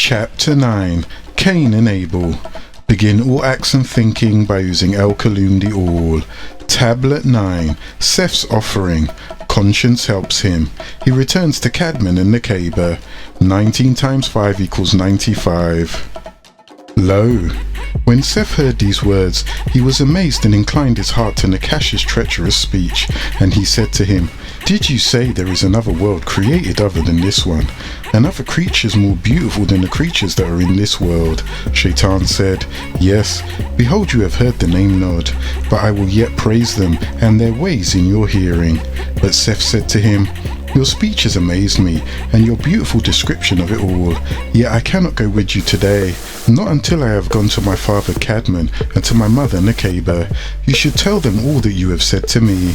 Chapter 9. Cain and Abel. Begin all acts and thinking by using Al-Kalum the All. Tablet 9. Seths Offering. Conscience helps him. He returns to Cadman and the Kaaba. 19 times 5 equals 95. Lo! When Seth heard these words, he was amazed and inclined his heart to Nakash's treacherous speech, and he said to him, "Did you say there is another world created other than this one, and other creatures more beautiful than the creatures that are in this world?" Shaitan said, "Yes, behold, you have heard the name Nod, but I will yet praise them and their ways in your hearing." But Seth said to him, "Your speech has amazed me, and your beautiful description of it all. Yet I cannot go with you today, not until I have gone to my father Cadman and to my mother Nakaba. You should tell them all that you have said to me.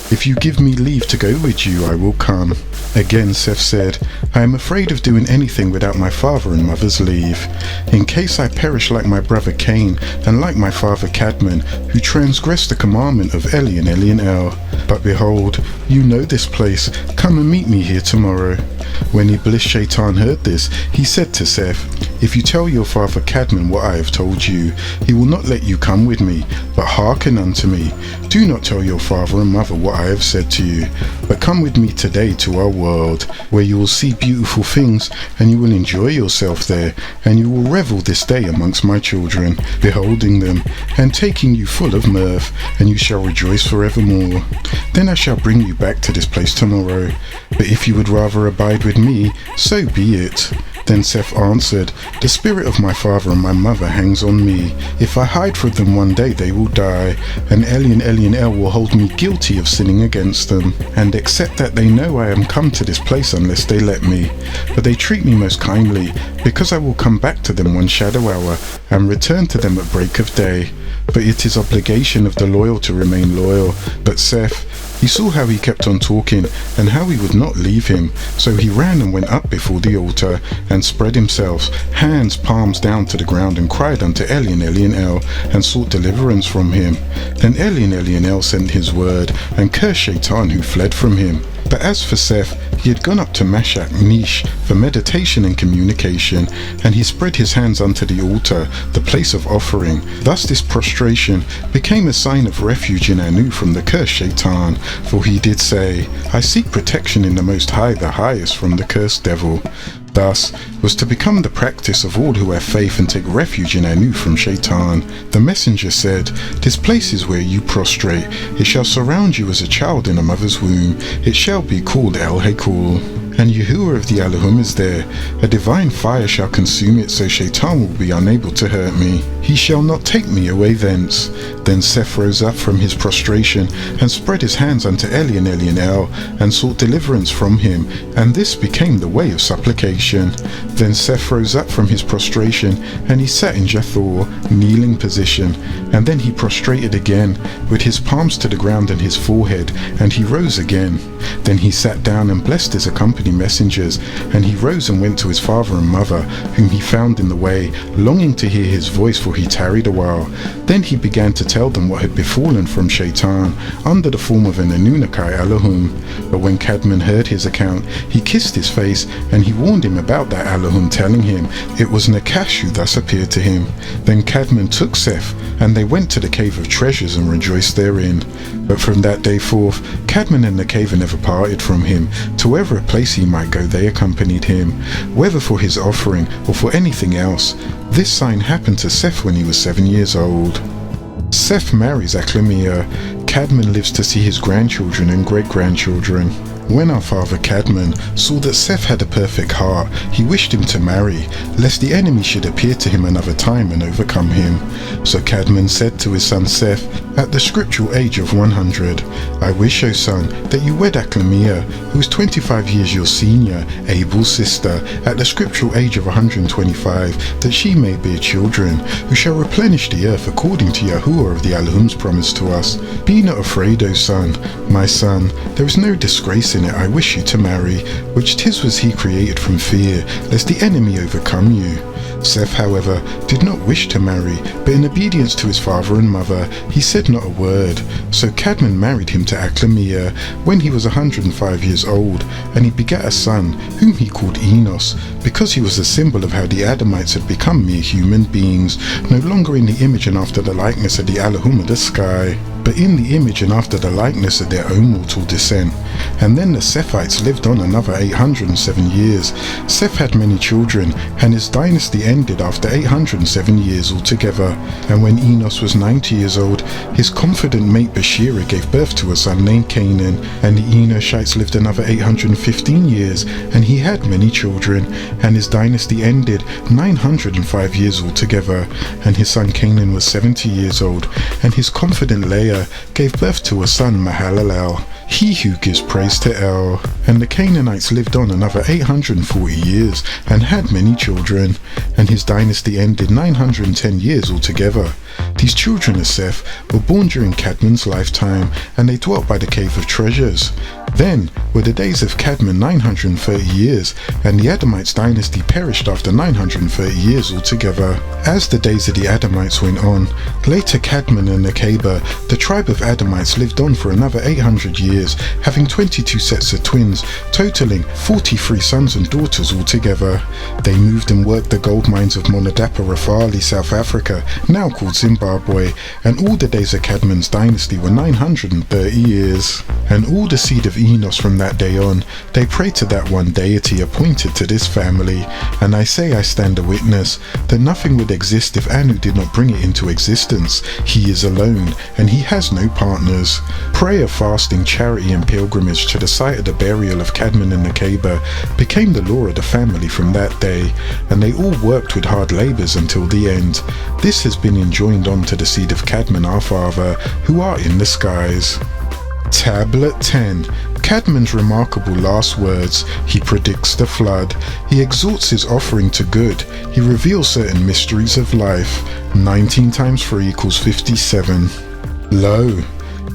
If you give me leave to go with you, I will come." Again Seth said, "I am afraid of doing anything without my father and mother's leave, in case I perish like my brother Cain and like my father Cadman, who transgressed the commandment of Eli and Eli and El. But behold, you know this place. Come and meet me here tomorrow." When Iblis Shaitan heard this, he said to Seth, "If you tell your father Cadman what I have told you, he will not let you come with me, but hearken unto me. Do not tell your father and mother what I have said to you, but come with me today to our world, where you will see beautiful things, and you will enjoy yourself there, and you will revel this day amongst my children, beholding them, and taking you full of mirth, and you shall rejoice forevermore. Then I shall bring you back to this place tomorrow, but if you would rather abide with me, so be it." Then Seth answered, "The spirit of my father and my mother hangs on me. If I hide from them one day, they will die, and Eli and El will hold me guilty of sinning against them, and accept that they know I am come to this place unless they let me. But they treat me most kindly, because I will come back to them one shadow hour, and return to them at break of day. But it is obligation of the loyal to remain loyal." But Seth, he saw how he kept on talking, and how he would not leave him, so he ran and went up before the altar, and spread himself, hands palms down to the ground, and cried unto Eli and El, and sought deliverance from him. Then Eli and El sent his word, and cursed Shaitan, who fled from him. But as for Seth, he had gone up to Mashak Nish for meditation and communication, and he spread his hands unto the altar, the place of offering. Thus this prostration became a sign of refuge in Anu from the cursed Shaitan, for he did say, "I seek protection in the Most High, the highest, from the cursed devil." Thus was to become the practice of all who have faith and take refuge in Anu from Shaitan. The messenger said, "This place is where you prostrate. It shall surround you as a child in a mother's womb. It shall be called El-Hakul. And Yahuwah of the Elohim is there. A divine fire shall consume it, so Shaitan will be unable to hurt me. He shall not take me away thence." Then Seth rose up from his prostration, and spread his hands unto Eli and El, and sought deliverance from him, and this became the way of supplication. Then Seth rose up from his prostration, and he sat in Jathor, kneeling position, and then he prostrated again, with his palms to the ground and his forehead, and he rose again. Then he sat down and blessed his accompanying messengers, and he rose and went to his father and mother, whom he found in the way, longing to hear his voice, for he tarried a while. Then he began to tell them what had befallen from Shaitan, under the form of an Anunnaki Elohim. But when Cadman heard his account, he kissed his face, and he warned him about that Elohim, telling him it was Nakash who thus appeared to him. Then Cadman took Seth, and they went to the cave of treasures and rejoiced therein. But from that day forth, Cadman and Nakaba never parted from him. To wherever place he might go, they accompanied him, whether for his offering or for anything else. This sign happened to Seth when he was 7 years old. Seth marries Aklamia. Cadman lives to see his grandchildren and great-grandchildren. When our father Cadman saw that Seth had a perfect heart, he wished him to marry, lest the enemy should appear to him another time and overcome him. So Cadman said to his son Seth, at the scriptural age of 100, "I wish, O son, that you wed Aklamia, who is 25 years your senior, Abel's sister, at the scriptural age of 125, that she may bear children, who shall replenish the earth according to Yahuwah of the Elohim's promise to us. Be not afraid, O son, my son, there is no disgrace in it. I wish you to marry, which 'tis was he created from fear, lest the enemy overcome you." Seth, however, did not wish to marry, but in obedience to his father and mother, he said not a word. So Cadmon married him to Aklamia when he was 105 years old, and he begat a son, whom he called Enos, because he was a symbol of how the Adamites had become mere human beings, no longer in the image and after the likeness of the Elohim of the sky, but in the image and after the likeness of their own mortal descent. And then the Sethites lived on another 807 years. Seth had many children, and his dynasty ended after 807 years altogether. And when Enos was 90 years old, his confident mate Bashira gave birth to a son named Canaan, and the Enoshites lived another 815 years, and he had many children, and his dynasty ended 905 years altogether. And his son Canaan was 70 years old, and his confident Leah gave birth to a son Mahalalel, he who gives praise to El. And the Canaanites lived on another 840 years, and had many children, and his dynasty ended 910 years altogether. These children of Seth were born during Cadmon's lifetime, and they dwelt by the Cave of Treasures. Then were the days of Cadmon 930 years, and the Adamites' dynasty perished after 930 years altogether. As the days of the Adamites went on, later Cadmon and Nakaba, the tribe of Adamites, lived on for another 800 years, having 22 sets of twins, totaling 43 sons and daughters altogether. They moved and worked the gold mines of Monadapa Rafali, South Africa, now called Zimbabwe, and all the days of Cadmon's dynasty were 930 years. And all the seed of Enos from that day on, they prayed to that one deity appointed to this family. And I say I stand a witness that nothing would exist if Anu did not bring it into existence. He is alone, and he has no partners. Prayer, fasting, charity and pilgrimage to the site of the burial of Cadmon and Nakaba became the law of the family from that day, and they all worked with hard labours until the end. This has been enjoined on to the seed of Cadmon our father, who are in the skies. Tablet 10. Cadmon's remarkable last words. He predicts the flood. He exhorts his offering to good. He reveals certain mysteries of life. 19 times 3 equals 57. Lo,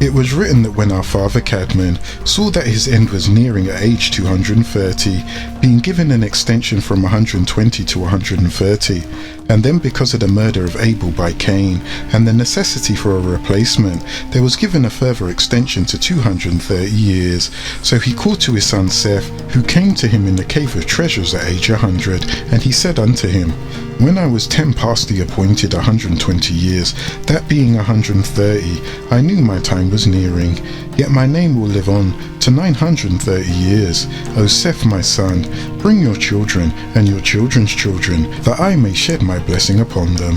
it was written that when our father Cadmon saw that his end was nearing at age 230, being given an extension from 120 to 130, and then because of the murder of Abel by Cain and the necessity for a replacement, there was given a further extension to 230 years. So he called to his son Seth, who came to him in the Cave of Treasures at age 100, and he said unto him, When I was 10 past the appointed 120 years, that being 130, I knew my time was nearing, yet my name will live on to 930 years. O Seth, my son, bring your children and your children's children, that I may shed my blessing upon them.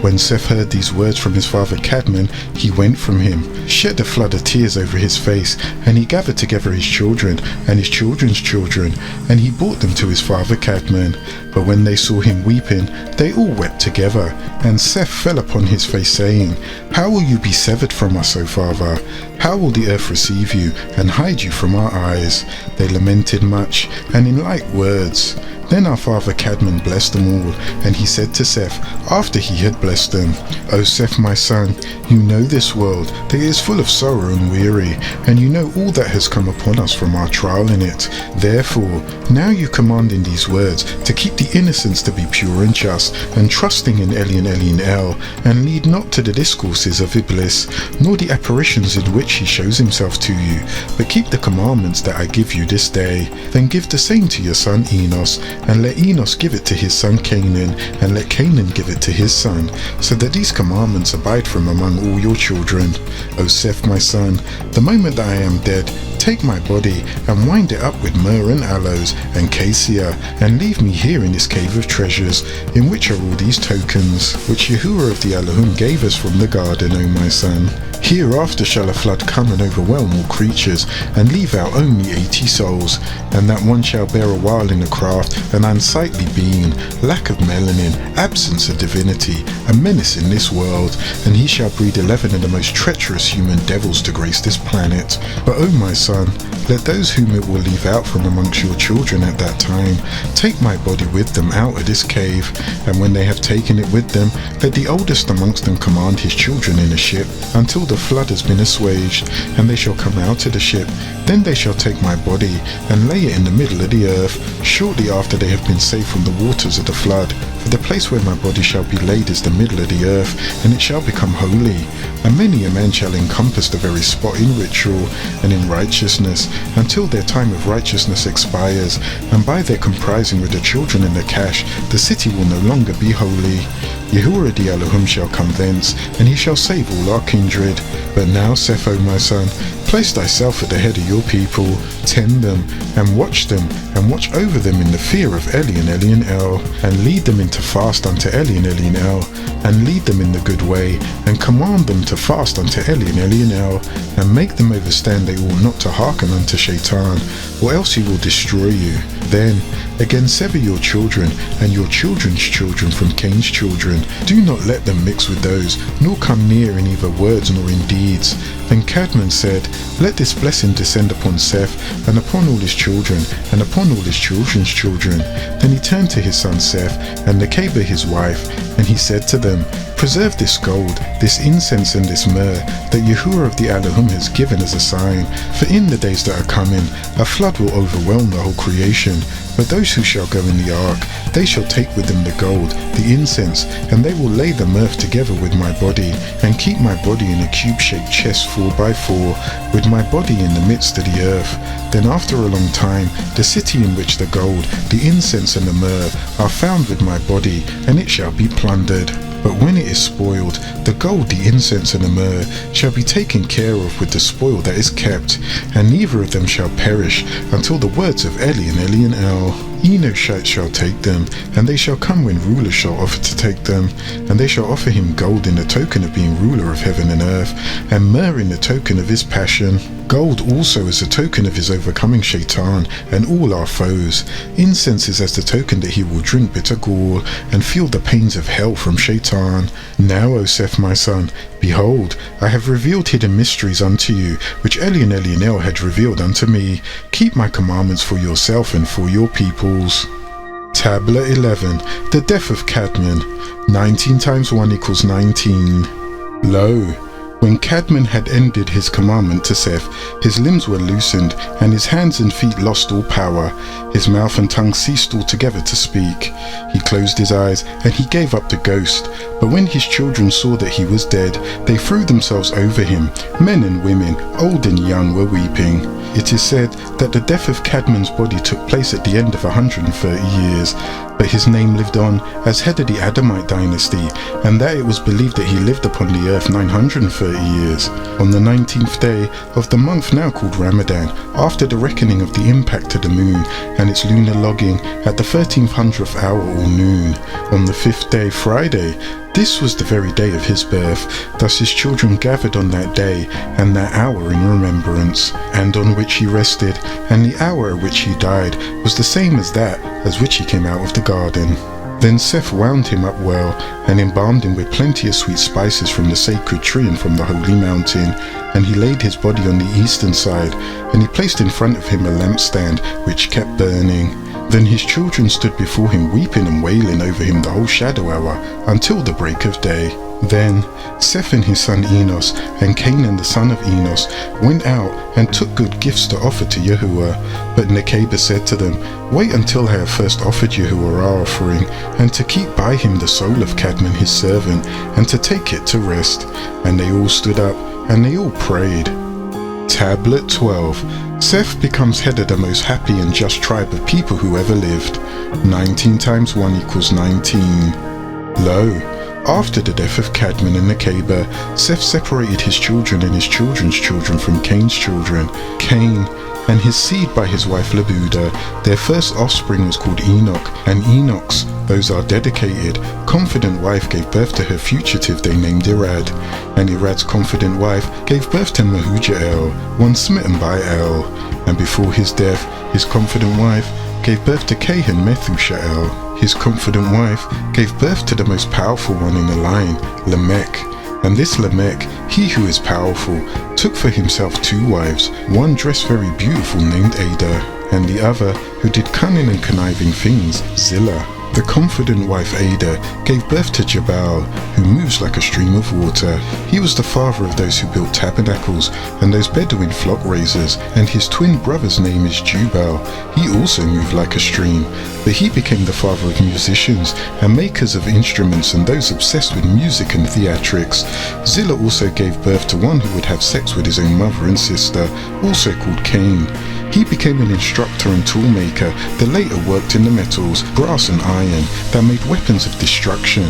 When Seth heard these words from his father Cadmon, he went from him, shed a flood of tears over his face, and he gathered together his children and his children's children, and he brought them to his father Cadmon. But when they saw him weeping, they all wept together. And Seth fell upon his face, saying, How will you be severed from us, O father? How will the earth receive you, and hide you from our eyes? They lamented much, and in like words. Then our father Cadmon blessed them all, and he said to Seth, after he had blessed them, O Seth, my son, you know this world, that it is full of sorrow and weary, and you know all that has come upon us from our trial in it. Therefore, now you command in these words to keep the innocents to be pure and just, and trusting in Elyon El, and lead not to the discourses of Iblis, nor the apparitions in which he shows himself to you, but keep the commandments that I give you this day. Then give the same to your son Enos, and let Enos give it to his son Canaan, and let Canaan give it to his son, so that these commandments abide from among all your children. O Seth, my son, the moment that I am dead, take my body and wind it up with myrrh and aloes and cassia, and leave me here in this cave of treasures, in which are all these tokens, which Yahuwah of the Elohim gave us from the garden, O my son. Hereafter shall a flood come and overwhelm all creatures, and leave out only 80 souls, and that one shall bear a while in the craft, an unsightly being, lack of melanin, absence of divinity, a menace in this world, and he shall breed 11 of the most treacherous human devils to grace this planet. But O my son, let those whom it will leave out from amongst your children at that time take my body with them out of this cave, and when they have taken it with them, let the oldest amongst them command his children in a ship, until the flood has been assuaged, and they shall come out of the ship. Then they shall take my body and lay it in the middle of the earth, shortly after they have been saved from the waters waters of the flood. For the place where my body shall be laid is the middle of the earth, and it shall become holy. And many a man shall encompass the very spot in ritual and in righteousness, until their time of righteousness expires, and by their comprising with the children and the cash, the city will no longer be holy. Yahuwah the Elohim shall come thence, and he shall save all our kindred. But now, Seth, O my son, place thyself at the head of your people, tend them, and watch over them in the fear of Eli and Eli and El, and lead them into fast unto Eli and Eli and El, and lead them in the good way, and command them to fast unto Eli and Eli and El, and make them understand they ought not to hearken unto Shaitan, or else he will destroy you. Then again sever your children and your children's children from Cain's children. Do not let them mix with those, nor come near in either words nor in deeds. Then Cadmon said, Let this blessing descend upon Seth, and upon all his children, and upon all his children's children. Then he turned to his son Seth, and Nekeba his wife, and he said to them, Preserve this gold, this incense and this myrrh, that Yahuwah of the Elohim has given as a sign. For in the days that are coming, a flood will overwhelm the whole creation. But those who shall go in the ark, they shall take with them the gold, the incense, and they will lay the myrrh together with my body, and keep my body in a cube-shaped chest 4x4, with my body in the midst of the earth. Then after a long time, the city in which the gold, the incense, and the myrrh are found with my body, and it shall be plundered. But when it is spoiled, the gold, the incense, and the myrrh shall be taken care of with the spoil that is kept, and neither of them shall perish until the words of Eli and Eli and El. Enoshites shall take them, and they shall come when rulers shall offer to take them, and they shall offer him gold in the token of being ruler of heaven and earth, and myrrh in the token of his passion. Gold also is a token of his overcoming Shaitan and all our foes. Incense is as the token that he will drink bitter gall and feel the pains of hell from Shaitan. Now, O Seth my son, behold, I have revealed hidden mysteries unto you, which Eli and Eli and El had revealed unto me. Keep my commandments for yourself and for your peoples. Tablet 11. The death of Cadmon. 19 times 1 equals 19. Lo, when Cadmon had ended his commandment to Seth, his limbs were loosened, and his hands and feet lost all power. His mouth and tongue ceased altogether to speak. He closed his eyes, and he gave up the ghost. But when his children saw that he was dead, they threw themselves over him. Men and women, old and young, were weeping. It is said that the death of Cadmon's body took place at the end of 130 years, but his name lived on as head of the Adamite dynasty, and that it was believed that he lived upon the earth 930 years. On the 19th day of the month now called Ramadan, after the reckoning of the impact of the moon and its lunar logging at the 1300th hour or noon, on the 5th day, Friday, this was the very day of his birth. Thus his children gathered on that day and that hour in remembrance, and on which he rested, and the hour at which he died was the same as that as which he came out of the garden. Then Seth wound him up well, and embalmed him with plenty of sweet spices from the sacred tree and from the holy mountain. And he laid his body on the eastern side, and he placed in front of him a lampstand which kept burning. Then his children stood before him weeping and wailing over him the whole shadow hour, until the break of day. Then Seth and his son Enos, and Canaan the son of Enos, went out and took good gifts to offer to Yahuwah. But Nekeba said to them, Wait until I have first offered Yahuwah our offering, and to keep by him the soul of Cadmon his servant, and to take it to rest. And they all stood up, and they all prayed. Tablet 12. Seth becomes head of the most happy and just tribe of people who ever lived. 19 times 1 equals 19. Lo, after the death of Cadmon and Nekeba, Seth separated his children and his children's children from Cain's children. Cain and his seed by his wife Labuda. Their first offspring was called Enoch, and Enoch's, those are dedicated, confident wife gave birth to her fugitive they named Irad, and Irad's confident wife gave birth to Mehujael, one smitten by El, and before his death, his confident wife gave birth to Cain Methushael. His confident wife gave birth to the most powerful one in the line, Lamech. And this Lamech, he who is powerful, took for himself 2 wives, one dressed very beautiful named Ada, and the other who did cunning and conniving things, Zillah. The confident wife Ada gave birth to Jabal, who moves like a stream of water. He was the father of those who built tabernacles and those Bedouin flock raisers, and his twin brother's name is Jubal. He also moved like a stream, but he became the father of musicians and makers of instruments and those obsessed with music and theatrics. Zillah also gave birth to one who would have sex with his own mother and sister, also called Cain. He became an instructor and toolmaker that later worked in the metals, brass and iron, that made weapons of destruction.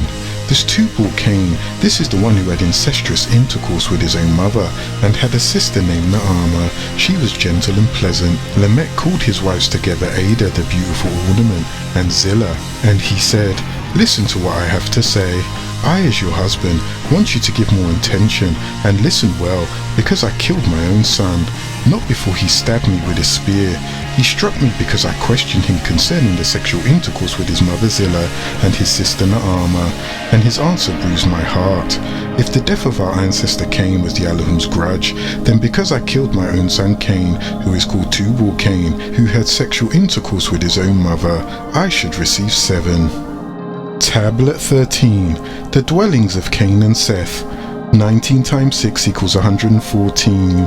This two-ball Cain, this is the one who had incestuous intercourse with his own mother and had a sister named Naama. She was gentle and pleasant. Lamech called his wives together Ada, the beautiful ornament, and Zillah, and he said, "Listen to what I have to say. I, as your husband, want you to give more attention and listen well, because I killed my own son, not before he stabbed me with a spear. He struck me because I questioned him concerning the sexual intercourse with his mother Zillah and his sister Naama, and his answer bruised my heart. If the death of our ancestor Cain was the Elohim's grudge, then because I killed my own son Cain, who is called Tubal Cain, who had sexual intercourse with his own mother, I should receive 7. Tablet 13. The dwellings of Cain and Seth. 19 times 6 equals 114.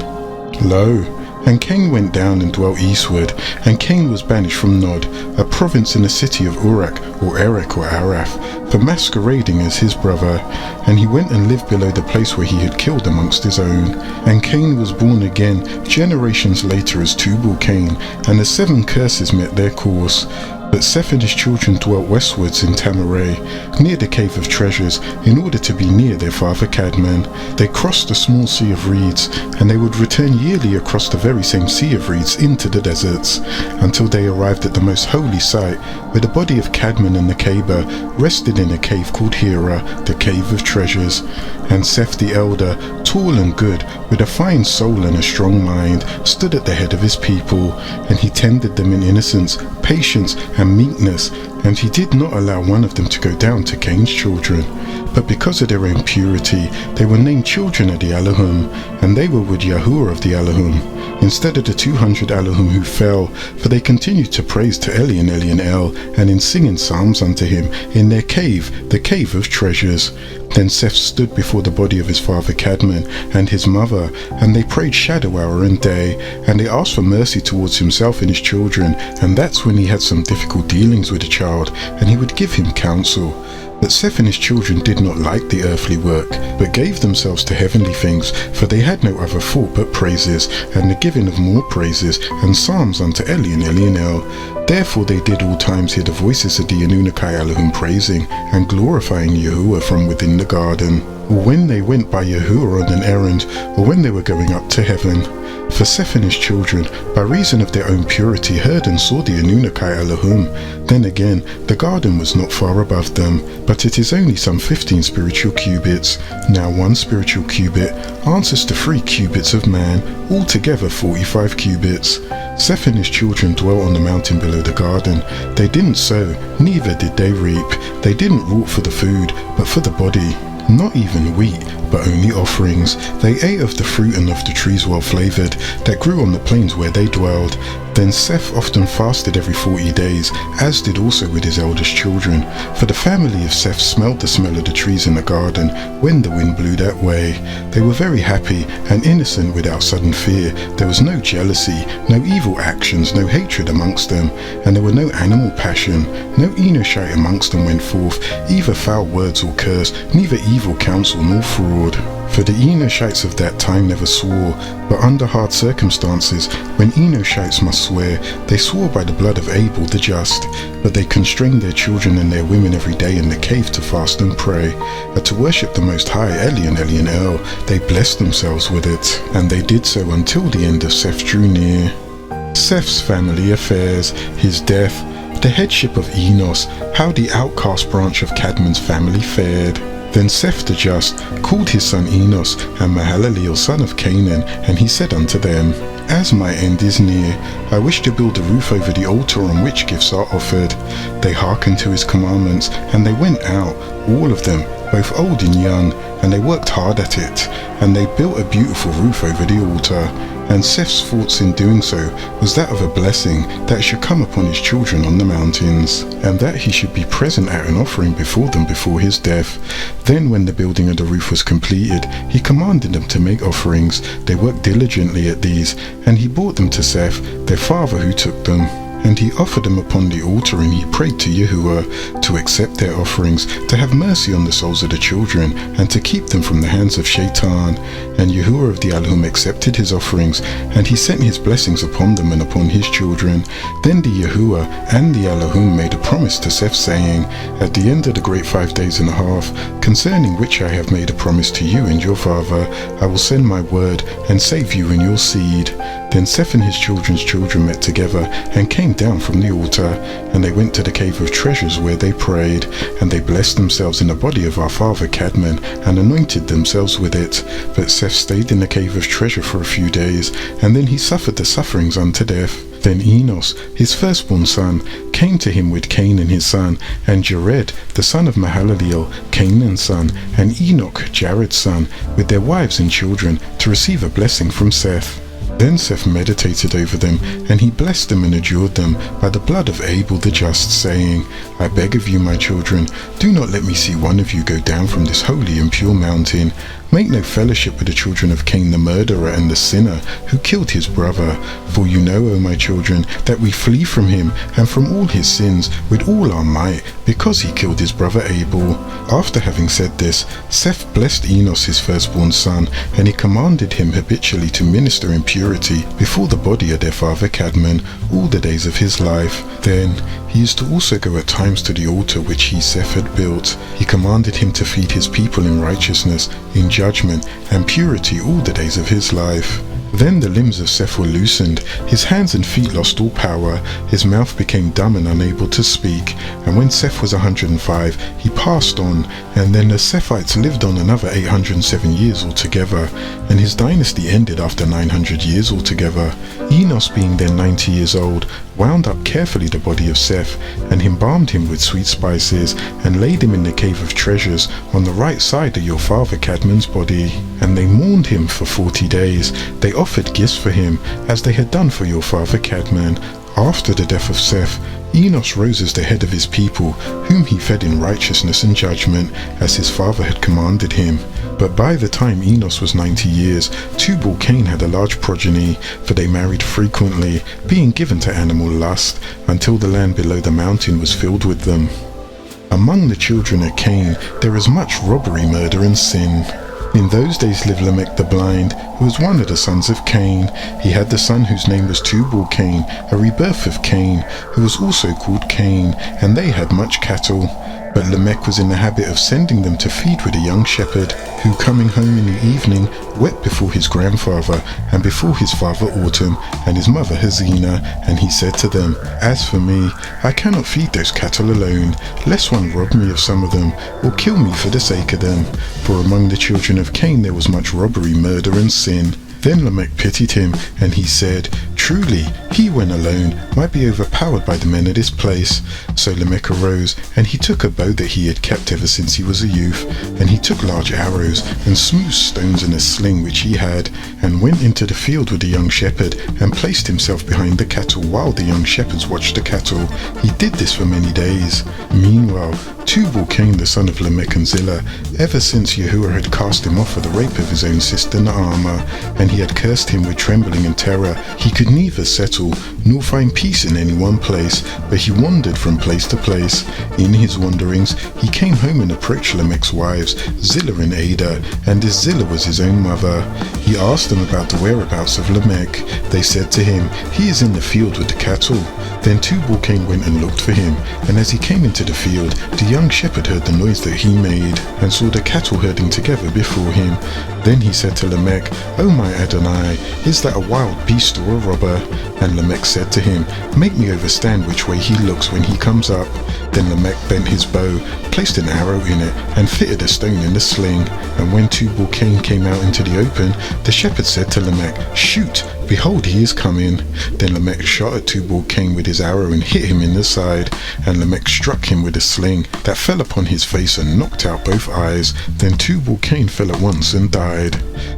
Lo, and Cain went down and dwelt eastward, and Cain was banished from Nod, a province in the city of Uruk, or Erech, or Araph, for masquerading as his brother, and he went and lived below the place where he had killed amongst his own. And Cain was born again generations later as Tubal Cain, and the 7 curses met their course. But Seth and his children dwelt westwards in Tamaray, near the Cave of Treasures, in order to be near their father Cadmon. They crossed the small sea of reeds, and they would return yearly across the very same sea of reeds into the deserts, until they arrived at the most holy site, where the body of Cadmon and the Kaaba rested in a cave called Hira, the Cave of Treasures. And Seth the elder, tall and good, with a fine soul and a strong mind, stood at the head of his people, and he tended them in innocence, patience, and meekness, and he did not allow one of them to go down to Cain's children. But because of their impurity, they were named children of the Elohim, and they were with Yahuwah of the Elohim, instead of the 200 Elohim who fell, for they continued to praise to Elyon, and in singing psalms unto him, in their cave, the Cave of Treasures. Then Seth stood before the body of his father Cadmon and his mother, and they prayed shadow hour and day, and they asked for mercy towards himself and his children, and that's when he had some difficult dealings with the child, and he would give him counsel. But Seth and his children did not like the earthly work, but gave themselves to heavenly things, for they had no other thought but praises, and the giving of more praises, and psalms unto Elyon. Therefore they did all times hear the voices of the Anunnaki Elohim praising and glorifying Yahuwah from within the garden, or when they went by Yahuwah on an errand, or when they were going up to heaven. For Seth and his children, by reason of their own purity, heard and saw the Anunnaki Elohim. Then again, the garden was not far above them, but it is only some 15 spiritual cubits. Now 1 spiritual cubit answers to 3 cubits of man, altogether 45 cubits. Seth and his children dwelt on the mountain below the garden. They didn't sow, neither did they reap. They didn't wrought for the food, but for the body. Not even wheat, but only offerings. They ate of the fruit and of the trees well flavored, that grew on the plains where they dwelled. Then Seth often fasted every 40 days, as did also with his eldest children. For the family of Seth smelled the smell of the trees in the garden, when the wind blew that way. They were very happy, and innocent without sudden fear. There was no jealousy, no evil actions, no hatred amongst them, and there were no animal passion. No Enoshite amongst them went forth, either foul words or curse, neither evil counsel nor fraud. For the Enoshites of that time never swore, but under hard circumstances, when Enoshites must swear, they swore by the blood of Abel the just. But they constrained their children and their women every day in the cave to fast and pray, and to worship the Most High, Elyon. They blessed themselves with it, and they did so until the end of Seth drew near. Seth's family affairs, his death, the headship of Enos, how the outcast branch of Cadmon's family fared. Then Seth the just called his son Enos and Mahalaleel son of Canaan, and he said unto them, As my end is near, I wish to build a roof over the altar on which gifts are offered. They hearkened to his commandments, and they went out, all of them, both old and young, and they worked hard at it, and they built a beautiful roof over the altar. And Seth's thoughts in doing so was that of a blessing that should come upon his children on the mountains, and that he should be present at an offering before them before his death. Then when the building of the roof was completed, he commanded them to make offerings. They worked diligently at these, and he brought them to Seth, their father, who took them. And he offered them upon the altar, and he prayed to Yahuwah to accept their offerings, to have mercy on the souls of the children, and to keep them from the hands of Shaitan. And Yahuwah of the Alhum accepted his offerings, and he sent his blessings upon them and upon his children. Then the Yahuwah and the Alhum made a promise to Seth, saying, At the end of the great 5 days and a half, concerning which I have made a promise to you and your father, I will send my word and save you and your seed. Then Seth and his children's children met together and came down from the altar, and they went to the cave of treasures where they prayed, and they blessed themselves in the body of our father Cadmon and anointed themselves with it. But Seth stayed in the cave of treasure for a few days, and then he suffered the sufferings unto death. Then Enos, his firstborn son, came to him with Canaan his son, and Jared, the son of Mahalaleel, Canaan's son, and Enoch, Jared's son, with their wives and children, to receive a blessing from Seth. Then Seth meditated over them, and he blessed them and adjured them by the blood of Abel the just, saying, I beg of you, my children, do not let me see one of you go down from this holy and pure mountain. Make no fellowship with the children of Cain the murderer and the sinner who killed his brother. For you know, O my children, that we flee from him and from all his sins with all our might, because he killed his brother Abel. After having said this, Seth blessed Enos his firstborn son, and he commanded him habitually to minister in purity before the body of their father Cadmon all the days of his life. Then he used to also go at times to the altar which he, Seth, had built. He commanded him to feed his people in righteousness, in judgment, and purity all the days of his life. Then the limbs of Seth were loosened, his hands and feet lost all power, his mouth became dumb and unable to speak. And when Seth was 105, he passed on, and then the Sethites lived on another 807 years altogether, and his dynasty ended after 900 years altogether. Enos, being then 90 years old, wound up carefully the body of Seth, and embalmed him with sweet spices, and laid him in the cave of treasures on the right side of your father Cadmon's body. And they mourned him for 40 days. They offered gifts for him, as they had done for your father Cadmon. After the death of Seth, Enos rose as the head of his people, whom he fed in righteousness and judgment, as his father had commanded him. But by the time Enos was 90 years, Tubal-Cain had a large progeny, for they married frequently, being given to animal lust, until the land below the mountain was filled with them. Among the children of Cain there is much robbery, murder, and sin. In those days lived Lamech the blind, who was one of the sons of Cain. He had the son whose name was Tubal-Cain, a rebirth of Cain, who was also called Cain, and they had much cattle. But Lamech was in the habit of sending them to feed with a young shepherd, who coming home in the evening wept before his grandfather, and before his father Autumn, and his mother Hazina, and he said to them, As for me, I cannot feed those cattle alone, lest one rob me of some of them, or kill me for the sake of them. For among the children of Cain there was much robbery, murder, and sin. Then Lamech pitied him, and he said, Truly, he when alone might be overpowered by the men of this place. So Lamech arose, and he took a bow that he had kept ever since he was a youth, and he took large arrows, and smooth stones in a sling which he had, and went into the field with the young shepherd, and placed himself behind the cattle while the young shepherds watched the cattle. He did this for many days. Meanwhile, Tubal-Cain the son of Lamech and Zillah, ever since Yahuwah had cast him off for the rape of his own sister Naamah, and he had cursed him with trembling and terror, he could neither settle nor find peace in any one place, but he wandered from place to place. In his wanderings he came home and approached Lamech's wives, Zillah and Ada, and this Zillah was his own mother. He asked them about the whereabouts of Lamech. They said to him, He is in the field with the cattle. Then Tubal-Cain went and looked for him, and as he came into the field, the young shepherd heard the noise that he made, and saw the cattle herding together before him. Then he said to Lamech, "O my Adonai, is that a wild beast or a robber?" And Lamech said to him, "Make me overstand which way he looks when he comes up." Then Lamech bent his bow, placed an arrow in it, and fitted a stone in the sling. And when Tubal-Cain came out into the open, the shepherd said to Lamech, "Shoot, behold, he is coming." Then Lamech shot at Tubal-Cain with his arrow and hit him in the side. And Lamech struck him with a sling that fell upon his face and knocked out both eyes. Then Tubal-Cain fell at once and died.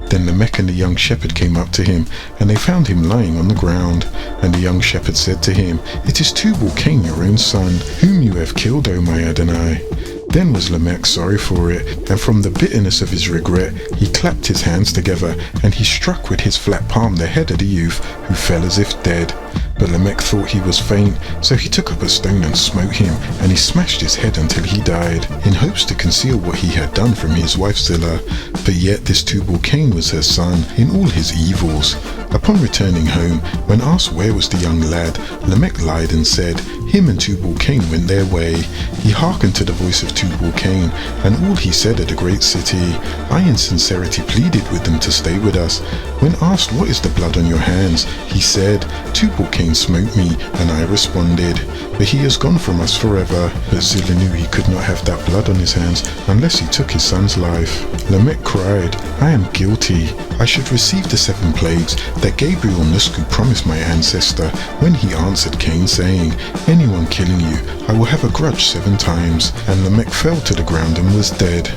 Then Lamech and the young shepherd came up to him, and they found him lying on the ground. And the young shepherd said to him, "It is Tubal-Cain, your own son, whom you have killed, O my Adonai." Then was Lamech sorry for it, and from the bitterness of his regret, he clapped his hands together, and he struck with his flat palm the head of the youth, who fell as if dead. But Lamech thought he was faint, so he took up a stone and smote him, and he smashed his head until he died, in hopes to conceal what he had done from his wife Zillah. But yet this Tubal-Cain was her son in all his evils. Upon returning home, when asked where was the young lad, Lamech lied and said, "Him and Tubal-Cain went their way." He hearkened to the voice of Tubal-Cain, and all he said at the great city. I in sincerity pleaded with them to stay with us. When asked, "What is the blood on your hands?" he said, "Tubal-Cain smote me," and I responded, "But he has gone from us forever." But Zillah knew he could not have that blood on his hands unless he took his son's life. Lamech cried, "I am guilty. I should receive the 7 plagues that Gabriel Nusku promised my ancestor when he answered Cain, saying, 'Anyone killing you, I will have a grudge 7 times.'" And Lamech fell to the ground and was dead.